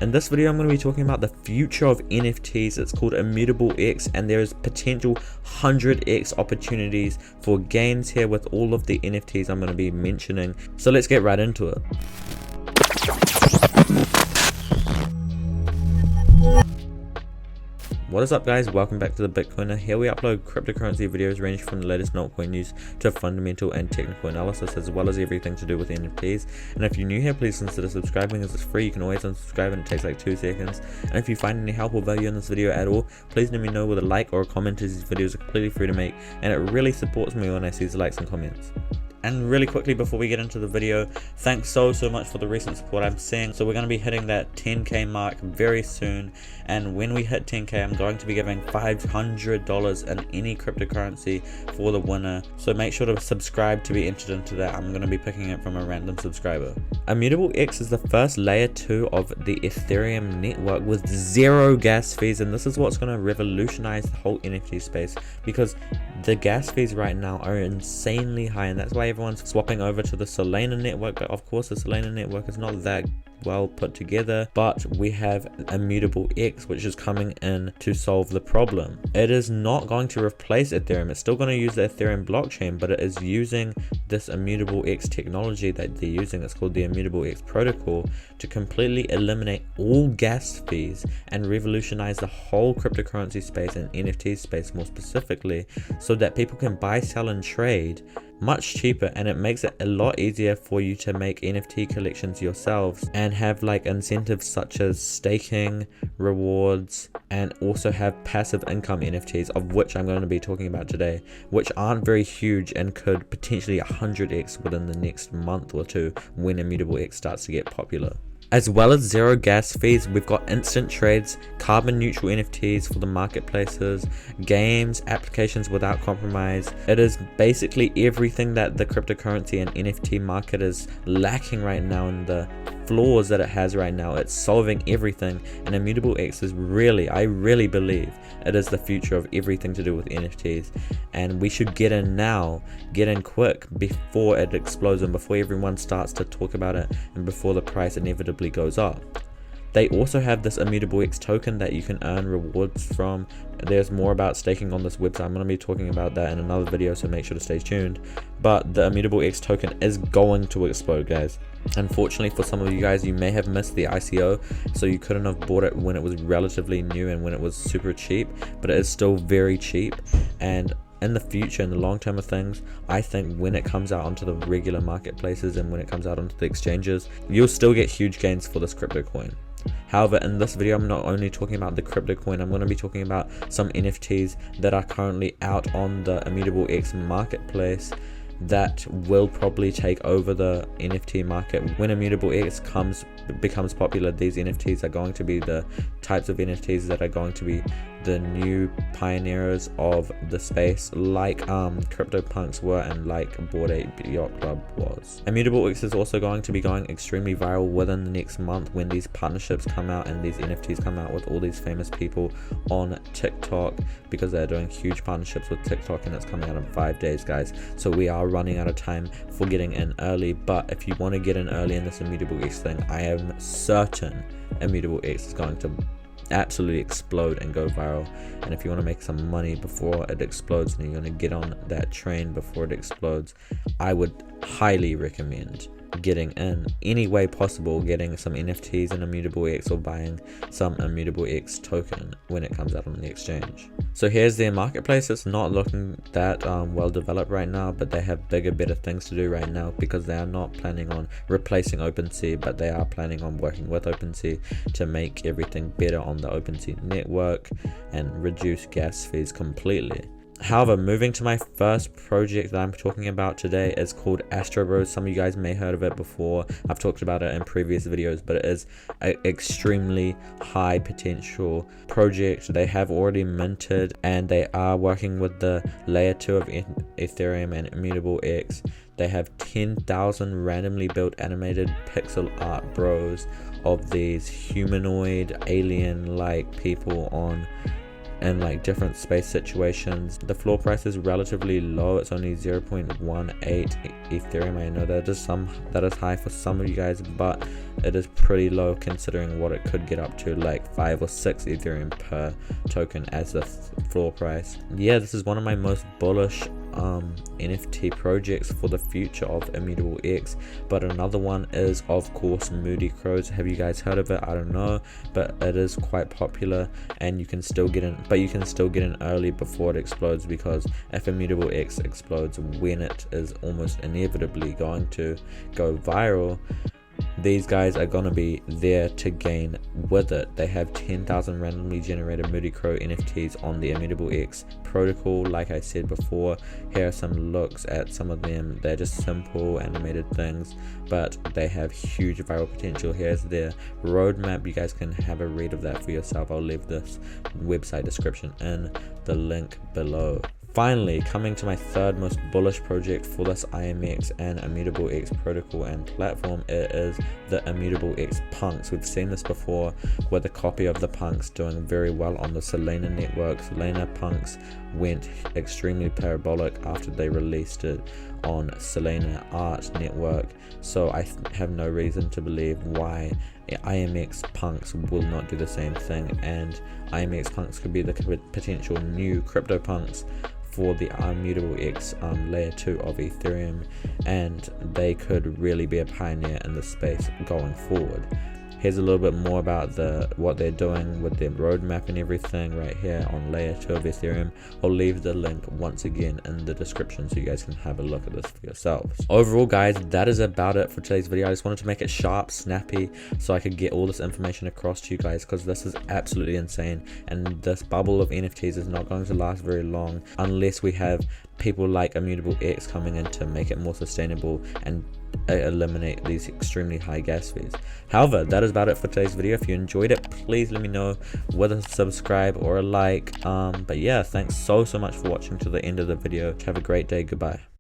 In this video, I'm going to be talking about the future of NFTs. It's called Immutable X, and there is potential 100x opportunities for gains here with all of the NFTs I'm going to be mentioning. So let's get right into it. What is up, guys? Welcome back to the Bitcoiner. Here we upload cryptocurrency videos ranging from the latest altcoin news to fundamental and technical analysis, as well as everything to do with NFTs. And if you're new here, please consider subscribing as it's free. You can always unsubscribe and it takes like 2 seconds. And if you find any help or value in this video at all, please let me know with a like or a comment, as these videos are completely free to make, and it really supports me when I see the likes and comments. And really quickly before we get into the video, thanks so much for the recent support I'm seeing. So we're going to be hitting that 10k mark very soon, and when we hit 10k, I'm going to be giving $500 in any cryptocurrency for the winner. So make sure to subscribe to be entered into that. I'm going to be picking it from a random subscriber. Immutable X is the first layer 2 of the Ethereum network with 0 gas fees, and this is what's going to revolutionize the whole NFT space, because the gas fees right now are insanely high, and that's why everyone's swapping over to the Solana network. But of course the Solana network is not that well put together, but we have Immutable X, which is coming in to solve the problem. It is not going to replace Ethereum. It's still going to use the Ethereum blockchain, but it is using this Immutable X technology that they're using. It's called the Immutable X protocol, to completely eliminate all gas fees and revolutionize the whole cryptocurrency space and NFT space more specifically, so that people can buy, sell and trade much cheaper, and it makes it a lot easier for you to make NFT collections yourselves and have like incentives such as staking, rewards, and also have passive income NFTs, of which I'm going to be talking about today, which aren't very huge and could potentially 100x within the next month or two when Immutable X starts to get popular. As well as 0 gas fees, we've got instant trades, carbon neutral NFTs for the marketplaces, games, applications without compromise. It is basically everything that the cryptocurrency and NFT market is lacking right now, and the flaws that it has right now. It's solving everything, and Immutable X is I really believe it is the future of everything to do with NFTs, and we should get in now, get in quick before it explodes and before everyone starts to talk about it and before the price inevitably goes up. They also have this Immutable X token that you can earn rewards from. There's more about staking on this website. I'm going to be talking about that in another video, so make sure to stay tuned. But the Immutable X token is going to explode, guys. Unfortunately for some of you guys, you may have missed the ICO, so you couldn't have bought it when it was relatively new and when it was super cheap, but it is still very cheap. And in the future, in the long term of things, I think when it comes out onto the regular marketplaces and when it comes out onto the exchanges, you'll still get huge gains for this crypto coin. However, in this video, I'm not only talking about the crypto coin, I'm going to be talking about some NFTs that are currently out on the Immutable X marketplace that will probably take over the NFT market when Immutable X becomes popular. These NFTs are going to be the types of NFTs that are going to be the new pioneers of the space, like CryptoPunks were and like Bored Ape Yacht Club was. Immutable X is also going to be going extremely viral within the next month when these partnerships come out and these NFTs come out with all these famous people on TikTok, because they're doing huge partnerships with TikTok, and it's coming out in 5 days, guys. So we are running out of time for getting in early, but if you want to get in early in this Immutable X thing, I am certain Immutable X is going to absolutely explode and go viral. And if you want to make some money before it explodes and you're going to get on that train before it explodes, I would highly recommend getting in any way possible, getting some NFTs in Immutable X or buying some Immutable X token when it comes out on the exchange. So here's their marketplace. It's not looking that well developed right now, but they have bigger, better things to do right now, because they are not planning on replacing OpenSea, but they are planning on working with OpenSea to make everything better on the OpenSea network and reduce gas fees completely. However, moving to my first project that I'm talking about today is called Astro Bros. Some of you guys may have heard of it before. I've talked about it in previous videos, but it is an extremely high potential project. They have already minted, and they are working with the layer 2 of Ethereum and Immutable X. They have 10,000 randomly built animated pixel art bros of these humanoid alien-like people on in like different space situations. The floor price is relatively low. It's only 0.18 ethereum. I know that is high for some of you guys, but it is pretty low considering what it could get up to, like 5 or 6 ethereum per token as the floor price. Yeah, this is one of my most bullish NFT projects for the future of Immutable X. But another one is, of course, Moody Crows. Have you guys heard of it? I don't know, but it is quite popular, and you can still get in, but you can still get in early before it explodes, because if Immutable X explodes when it is almost inevitably going to go viral, these guys are going to be there to gain with it. They have 10,000 randomly generated Moody Crow NFTs on the Immutable X protocol. Like I said before, here are some looks at some of them. They're just simple animated things, but they have huge viral potential. Here's their roadmap. You guys can have a read of that for yourself. I'll leave this website description in the link below. Finally, coming to my third most bullish project for this IMX and Immutable X protocol and platform, it is the Immutable X Punks. We've seen this before with a copy of the Punks doing very well on the Solana network. Solana Punks went extremely parabolic after they released it on Solana Art network, so I have no reason to believe why IMX Punks will not do the same thing, and IMX Punks could be the potential new crypto punks for the Immutable X layer 2 of Ethereum, and they could really be a pioneer in the space going forward. Here's a little bit more about what they're doing with their roadmap and everything right here on layer 2 of Ethereum. I'll leave the link once again in the description so you guys can have a look at this for yourselves. Overall, guys, that is about it for today's video. I just wanted to make it sharp, snappy, so I could get all this information across to you guys, because this is absolutely insane, and this bubble of NFTs is not going to last very long unless we have people like Immutable X coming in to make it more sustainable and eliminate these extremely high gas fees. However, that is about it for today's video. If you enjoyed it, please let me know with a subscribe or a like. But yeah, thanks so much for watching to the end of the video. Have a great day. Goodbye.